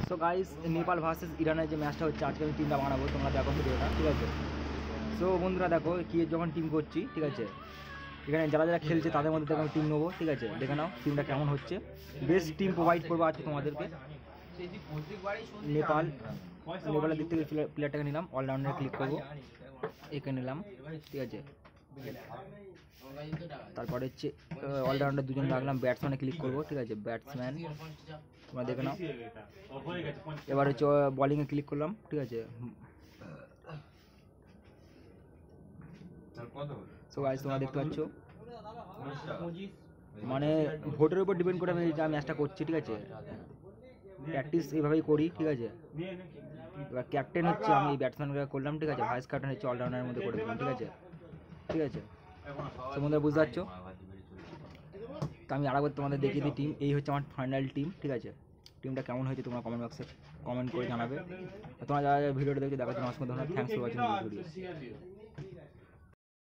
So guys, Nepal versus ইরানের যে ম্যাচটা হচ্ছে আজকে আমি টিমটা বানাবো, তোমরা দেখো ভিডিওটা, ঠিক আছে। সো বন্ধুরা দেখো কি যখন টিম করছি, ঠিক আছে, এখানে যারা যারা খেলছে তাদের মধ্যে থেকে আমি টিম নেবো, ঠিক আছে। দেখে নাও টিমটা কেমন হচ্ছে, বেস্ট টিম প্রোভাইড করবো আজকে তোমাদেরকে। নেপালের দিক থেকে প্লেয়ারটাকে নিলাম, অলরাউন্ডারে ক্লিক করবো, একে নিলাম, ঠিক আছে। তারপরে হচ্ছে অলরাউন্ডার দুজন রাখলাম, ব্যাটসম্যানে ক্লিক করবো, ঠিক আছে, ব্যাটসম্যান তোমরা দেখে নাও। এবার হচ্ছে বলিংয়ে ক্লিক করলাম, ঠিক আছে। সো গাইস তোমরা দেখতে পাচ্ছ, মানে ভোটের উপর ডিপেন্ড করে আমি যা ম্যাচটা করছি, ঠিক আছে। প্র্যাকটিস এইভাবেই করি, ঠিক আছে। এবার ক্যাপ্টেন হচ্ছে আমি ব্যাটসম্যানকে করলাম, ঠিক আছে। ভাইস ক্যাপ্টেন হচ্ছে অলরাউন্ডারের মধ্যে করে দিলাম, ঠিক আছে, ঠিক আছে। তো বন্ধুরা বুঝতে পারছো। তো আমি আরেকবার তোমাদের দেখিয়ে দিই টিম, এই হচ্ছে আমার ফাইনাল টিম, ঠিক আছে। টিমটা কেমন হয়েছে তোমরা কমেন্ট বক্সে কমেন্ট করে জানাবে। তোমরা যারা ভিডিওটা দেখছো দেখার জন্য অসংখ্য ধন্যবাদ। Thanks for watching this video.